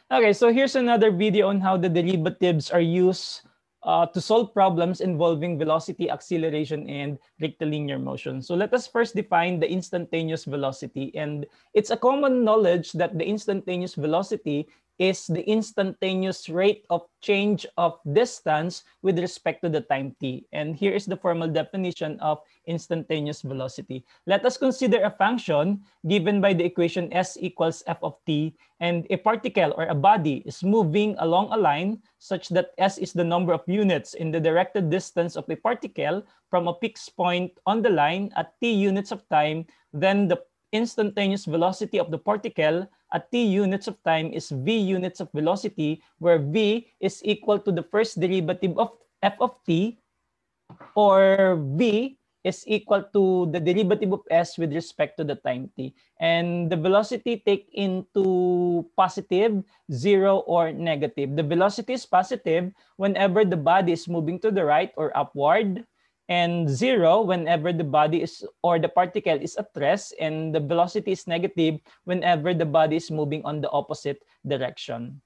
Okay, so here's another video on how the derivatives are used to solve problems involving velocity, acceleration, and rectilinear motion. So let us first define the instantaneous velocity. And it's a common knowledge that the instantaneous velocity is the instantaneous rate of change of distance with respect to the time t. And here is the formal definition of instantaneous velocity. Let us consider a function given by the equation s equals f of t, and a particle or a body is moving along a line such that s is the number of units in the directed distance of a particle from a fixed point on the line at t units of time, then the instantaneous velocity of the particle at t units of time is v units of velocity, where v is equal to the first derivative of f of t, or v is equal to the derivative of s with respect to the time t. And the velocity take into positive, 0, or negative. The velocity is positive whenever the body is moving to the right or upward, and 0 whenever the body is or the particle is at rest, and the velocity is negative whenever the body is moving on the opposite direction.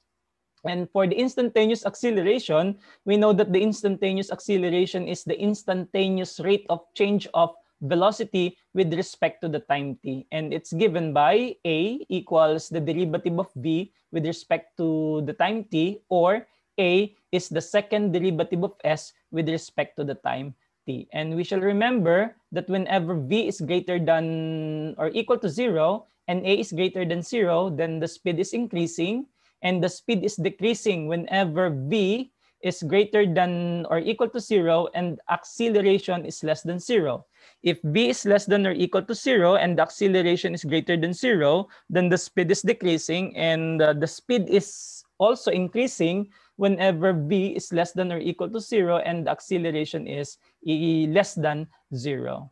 And for the instantaneous acceleration, we know that the instantaneous acceleration is the instantaneous rate of change of velocity with respect to the time t. And it's given by a equals the derivative of v with respect to the time t, or a is the second derivative of s with respect to the time t. And we shall remember that whenever v is greater than or equal to 0 and a is greater than 0, then the speed is increasing, and the speed is decreasing whenever v is greater than or equal to 0 and acceleration is less than 0. If v is less than or equal to 0 and the acceleration is greater than 0, then the speed is decreasing, and the speed is also increasing whenever v is less than or equal to 0 and the acceleration is less than 0.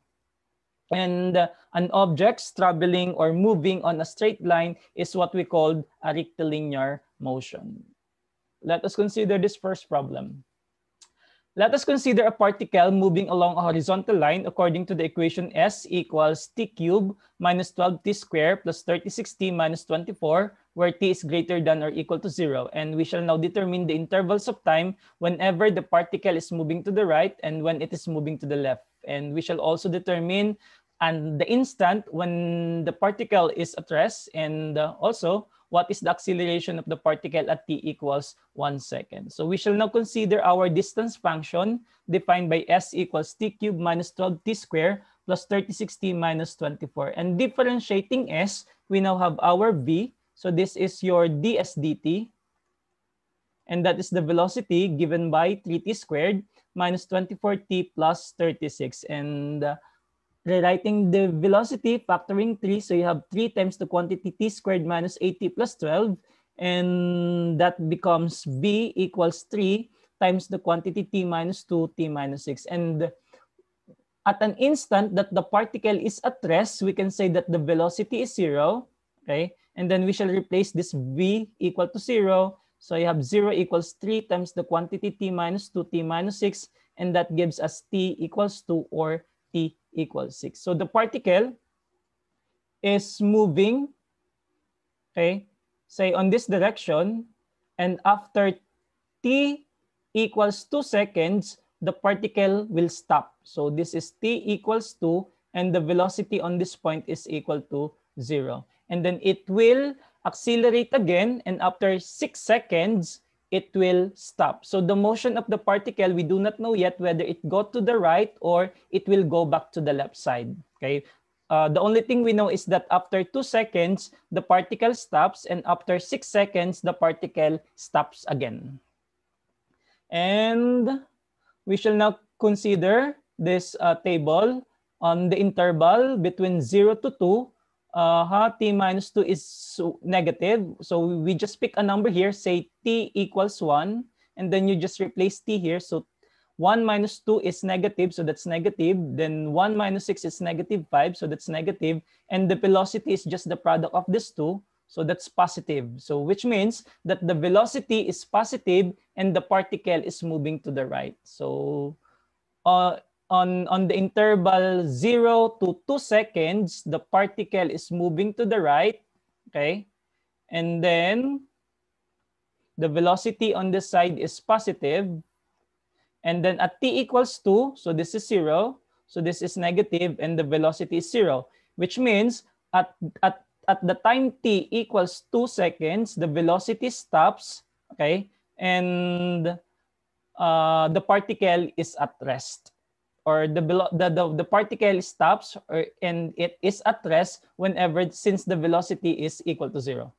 And an object traveling or moving on a straight line is what we call a rectilinear motion. Let us consider this first problem. Let us consider a particle moving along a horizontal line according to the equation s equals t cubed minus 12t squared plus 36t minus 24, where t is greater than or equal to 0. And we shall now determine the intervals of time whenever the particle is moving to the right and when it is moving to the left. And we shall also determine the instant when the particle is at rest, and also what is the acceleration of the particle at t equals 1 second. So we shall now consider our distance function defined by s equals t cubed minus 12t squared plus 36t minus 24. And differentiating s, we now have our v. So this is your ds dt. And that is the velocity given by 3t squared minus 24t plus 36. And rewriting the velocity, factoring 3, so you have 3 times the quantity t squared minus 8t plus 12, and that becomes v equals 3 times the quantity t minus 2, t minus 6. And at an instant that the particle is at rest, we can say that the velocity is 0, okay? And then we shall replace this v equal to 0. So you have 0 equals 3 times the quantity t minus 2, t minus 6, and that gives us t equals 2, or t equals 6. So the particle is moving, okay, say on this direction, and after t equals 2 seconds, the particle will stop. So this is t equals 2, and the velocity on this point is equal to 0. And then it will accelerate again, and after 6 seconds, it will stop. So the motion of the particle, we do not know yet whether it go to the right or it will go back to the left side. Okay. The only thing we know is that after 2 seconds, the particle stops, and after 6 seconds, the particle stops again. And we shall now consider this table on the interval between 0 to 2. T minus 2 is negative. So we just pick a number here, say t equals 1, and then you just replace t here. So 1 minus 2 is negative, so that's negative. Then 1 minus 6 is negative 5, so that's negative. And the velocity is just the product of these two, so that's positive. So which means that the velocity is positive and the particle is moving to the right. So on the interval 0 to 2 seconds, the particle is moving to the right, okay? And then the velocity on this side is positive. And then at t equals 2, so this is 0. So this is negative and the velocity is 0, which means at the time t equals 2 seconds, the velocity stops, okay? And the particle is at rest, or the particle stops, and it is at rest whenever, since the velocity is equal to 0.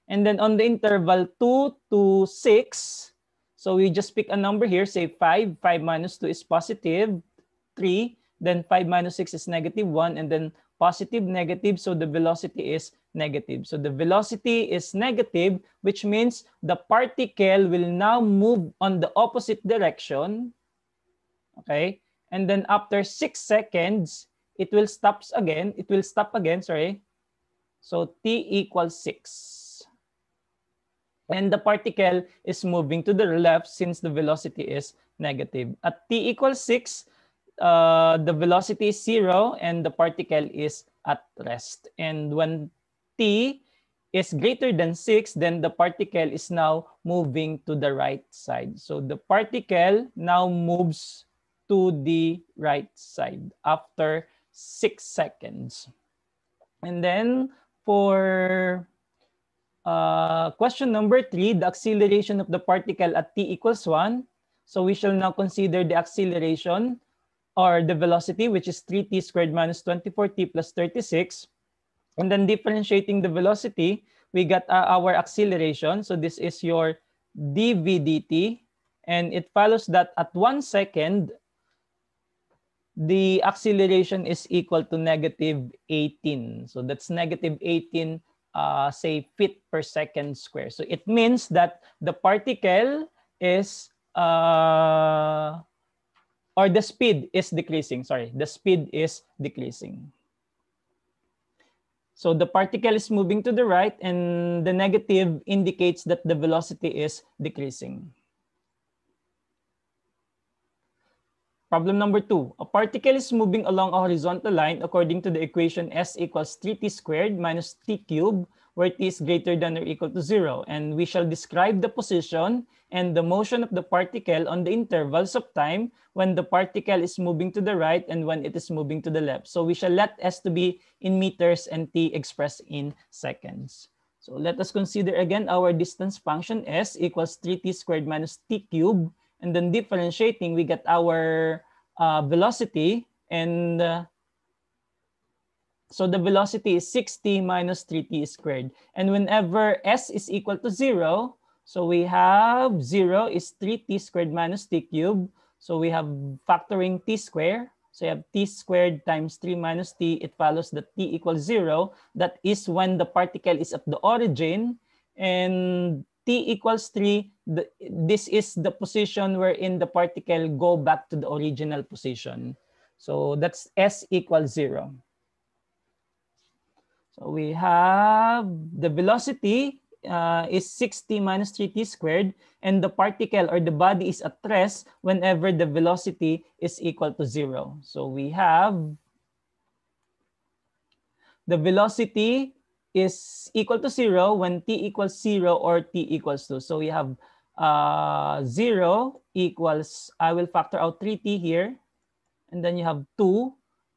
And then on the interval 2 to 6, so we just pick a number here, say 5. 5 minus 2 is positive 3. Then 5 minus 6 is negative 1. And then positive, negative. So the velocity is negative. So the velocity is negative, which means the particle will now move on the opposite direction. Okay. And then after 6 seconds, it will stop again. Sorry. So t equals 6. And the particle is moving to the left since the velocity is negative. At t equals 6, the velocity is 0 and the particle is at rest. And when t is greater than 6, then the particle is now moving to the right side. So the particle now moves to the right side after 6 seconds. And then for question number 3, the acceleration of the particle at t equals 1. So we shall now consider the acceleration or the velocity, which is 3t squared minus 24t plus 36. And then differentiating the velocity, we got our acceleration. So this is your dv dt. And it follows that at 1 second, the acceleration is equal to negative 18. So that's negative 18 say feet per second square. So it means that the particle is or the speed is decreasing. Sorry, the speed is decreasing. So the particle is moving to the right and the negative indicates that the velocity is decreasing. Problem number 2, a particle is moving along a horizontal line according to the equation s equals 3t squared minus t cubed, where t is greater than or equal to 0. And we shall describe the position and the motion of the particle on the intervals of time when the particle is moving to the right and when it is moving to the left. So we shall let s to be in meters and t expressed in seconds. So let us consider again our distance function s equals 3t squared minus t cubed. And then differentiating, we get our velocity. And so the velocity is 6t minus 3t squared. And whenever s is equal to 0, so we have 0 is 3t squared minus t cubed. So we have factoring t squared. So you have t squared times 3 minus t. It follows that t equals 0. That is when the particle is at the origin. And t equals 3, this is the position wherein the particle go back to the original position. So that's s equals 0. So we have the velocity is 6t minus 3t squared, and the particle or the body is at rest whenever the velocity is equal to 0. So we have the velocity is equal to 0 when t equals 0 or t equals 2. So we have 0 equals, I will factor out 3t here, and then you have 2,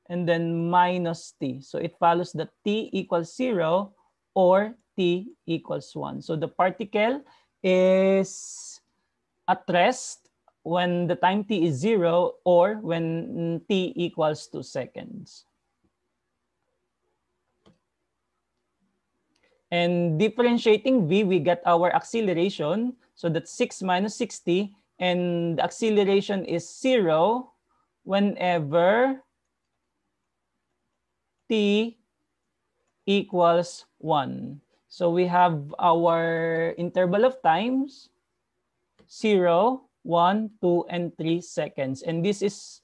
and then minus t. So it follows that t equals 0 or t equals 1. So the particle is at rest when the time t is 0 or when t equals 2 seconds. And differentiating v, we get our acceleration. So that's 6 minus 60. And the acceleration is 0 whenever t equals 1. So we have our interval of times 0, 1, 2, and 3 seconds. And this is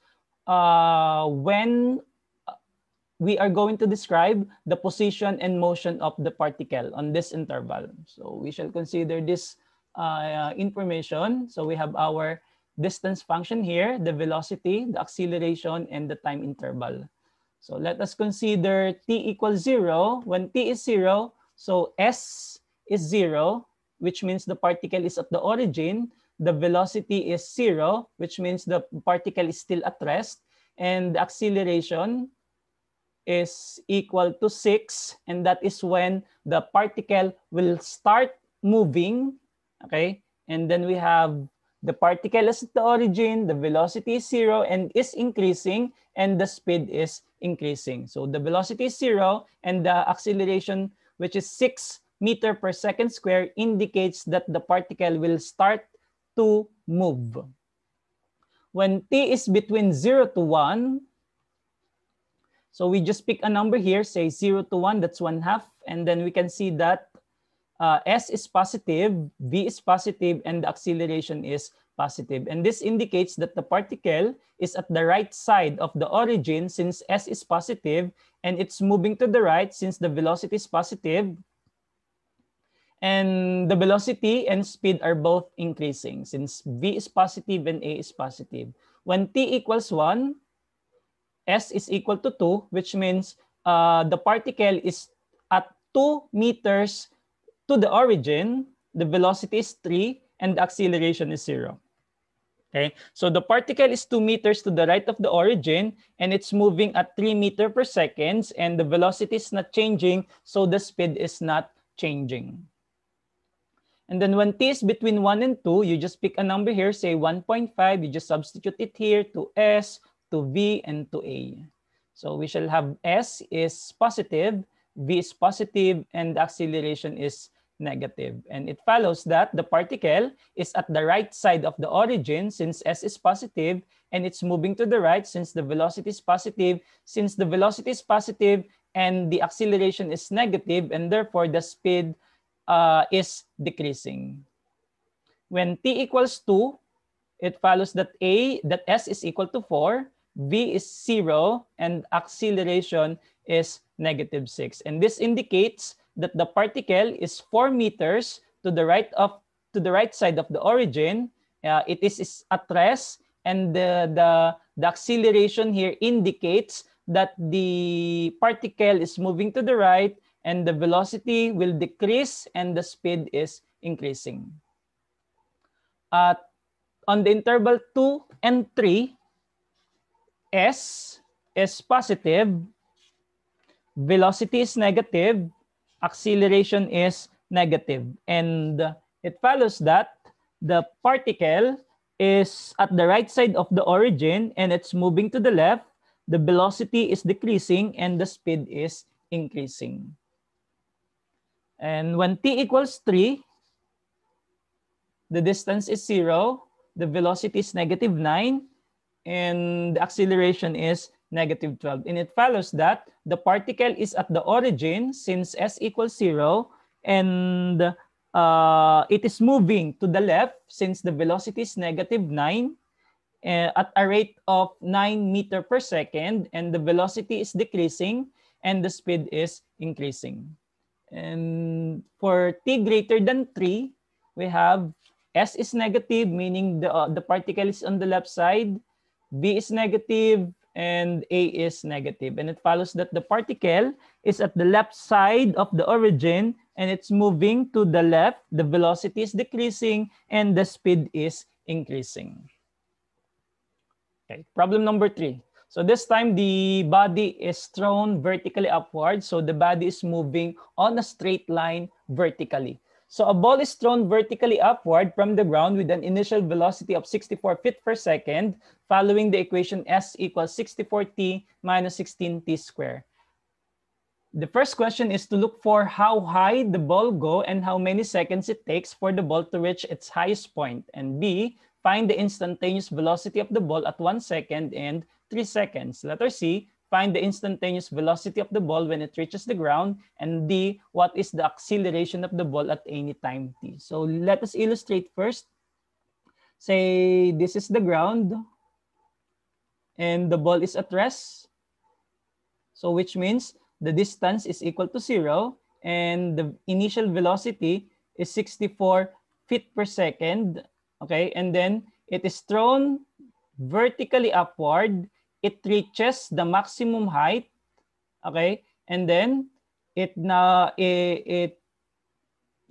when we are going to describe the position and motion of the particle on this interval. So we shall consider this information. So we have our distance function here, the velocity, the acceleration, and the time interval. So let us consider t equals 0. When t is 0, so s is 0. which means the particle is at the origin. The velocity is 0, which means the particle is still at rest. And the acceleration is equal to 6. And that is when the particle will start moving. Okay. And then we have the particle is at the origin, the velocity is 0 and is increasing, and the speed is increasing. So the velocity is 0 and the acceleration, which is 6 meter per second square, indicates that the particle will start to move. When t is between 0 to 1, so we just pick a number here, say 0 to 1, that's 1/2, and then we can see that S is positive, V is positive, and the acceleration is positive. And this indicates that the particle is at the right side of the origin since S is positive, and it's moving to the right since the velocity is positive. And the velocity and speed are both increasing since V is positive and A is positive. When t equals 1, S is equal to 2, which means the particle is at 2 meters to the origin, the velocity is 3, and the acceleration is 0. Okay, so the particle is 2 meters to the right of the origin, and it's moving at 3 meters per second, and the velocity is not changing, so the speed is not changing. And then when t is between 1 and 2, you just pick a number here, say 1.5, you just substitute it here to S, to V, and to A. So we shall have S is positive, V is positive, and the acceleration is negative. And it follows that the particle is at the right side of the origin since S is positive, and it's moving to the right since the velocity is positive. Since the velocity is positive and the acceleration is negative, and therefore the speed is decreasing. When t equals 2, it follows that S is equal to 4, V is 0, and acceleration is -6. And this indicates that the particle is 4 meters to the right side of the origin. It is at rest, and the acceleration here indicates that the particle is moving to the right, and the velocity will decrease and the speed is increasing. On the interval 2 and 3, S is positive, velocity is negative, acceleration is negative. And it follows that the particle is at the right side of the origin and it's moving to the left. The velocity is decreasing and the speed is increasing. And when t equals 3, the distance is 0, the velocity is -9, and the acceleration is -12. And it follows that the particle is at the origin since S equals 0, and it is moving to the left since the velocity is -9 at a rate of 9 meters per second, and the velocity is decreasing and the speed is increasing. And for t greater than 3, we have S is negative, meaning the particle is on the left side, V is negative, and A is negative. And it follows that the particle is at the left side of the origin and it's moving to the left. The velocity is decreasing and the speed is increasing. Okay, problem number 3. So this time the body is thrown vertically upward. So the body is moving on a straight line vertically. So a ball is thrown vertically upward from the ground with an initial velocity of 64 feet per second, following the equation S equals 64t minus 16t squared. The first question is to look for how high the ball go and how many seconds it takes for the ball to reach its highest point. And B, find the instantaneous velocity of the ball at 1 second and 3 seconds. Letter C, find the instantaneous velocity of the ball when it reaches the ground. And D, what is the acceleration of the ball at any time t? So let us illustrate first. Say this is the ground and the ball is at rest. So which means the distance is equal to 0 and the initial velocity is 64 feet per second. Okay, and then it is thrown vertically upward. It reaches the maximum height. Okay, and then it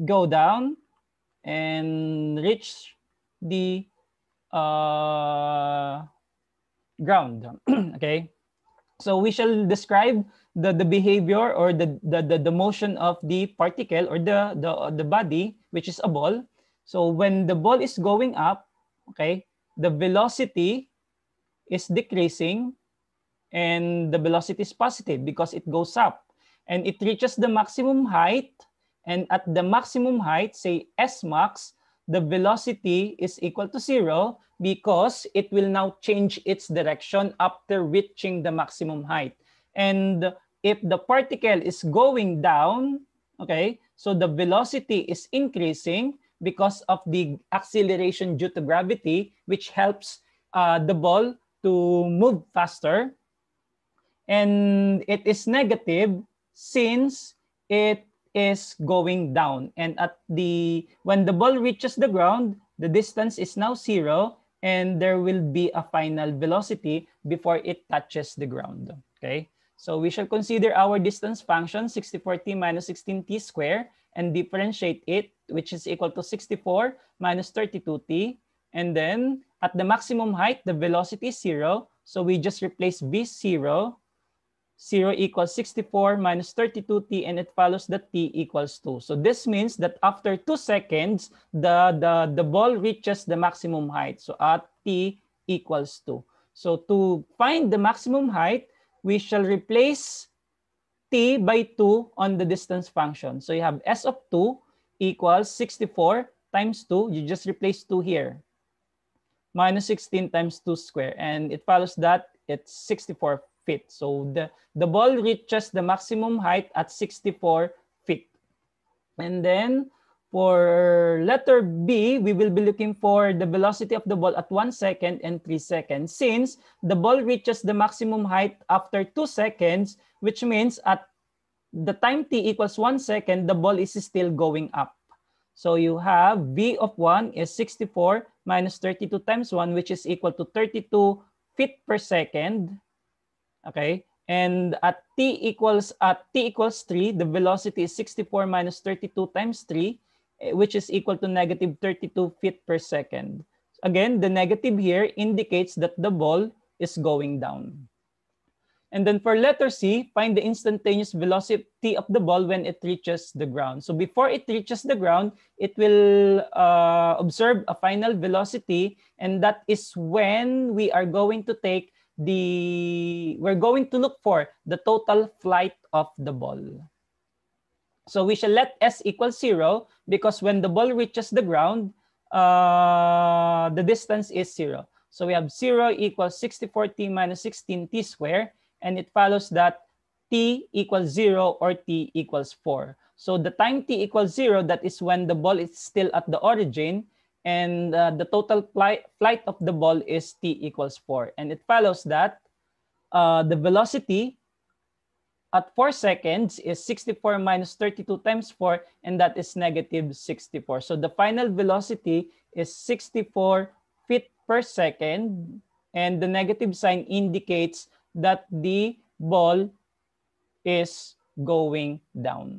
go down and reach the ground. Okay, so we shall describe the behavior or the motion of the particle or the body, which is a ball. So when the ball is going up, okay, the velocity is decreasing and the velocity is positive because it goes up and it reaches the maximum height. And at the maximum height, say S max, the velocity is equal to 0 because it will now change its direction after reaching the maximum height. And if the particle is going down, okay, so the velocity is increasing because of the acceleration due to gravity, which helps the ball to move faster. And it is negative since it is going down. And when the ball reaches the ground, the distance is now 0 and there will be a final velocity before it touches the ground. Okay, so we shall consider our distance function 64t minus 16t squared and differentiate it, which is equal to 64 minus 32t. And then at the maximum height, the velocity is 0. So we just replace v0. 0 equals 64 minus 32t, and it follows that t equals 2. So this means that after 2 seconds, the ball reaches the maximum height. So at t equals 2. So to find the maximum height, we shall replace t by 2 on the distance function. So you have s of 2 equals 64 times 2. You just replace 2 here. Minus 16 times 2 squared. And it follows that it's 64 feet. So the ball reaches the maximum height at 64 feet. And then for letter B, we will be looking for the velocity of the ball at 1 second and 3 seconds. Since the ball reaches the maximum height after 2 seconds, which means at the time t equals 1 second, the ball is still going up. So you have V of 1 is 64 minus 32 times 1, which is equal to 32 feet per second. Okay, and at t equals 3, the velocity is 64 minus 32 times 3, which is equal to negative 32 feet per second. Again, the negative here indicates that the ball is going down. And then for letter C, find the instantaneous velocity of the ball when it reaches the ground. So before it reaches the ground, it will observe a final velocity, and that is when we are going to take we're going to look for the total flight of the ball. So we shall let S equal 0 because when the ball reaches the ground, the distance is 0. So we have 0 equals 64t minus 16t squared, and it follows that t equals 0 or t equals 4. So the time t equals 0, that is when the ball is still at the origin, and the total flight of the ball is t equals 4. And it follows that the velocity at 4 seconds is 64 minus 32 times 4, and that is negative 64. So the final velocity is 64 feet per second, and the negative sign indicates that the ball is going down.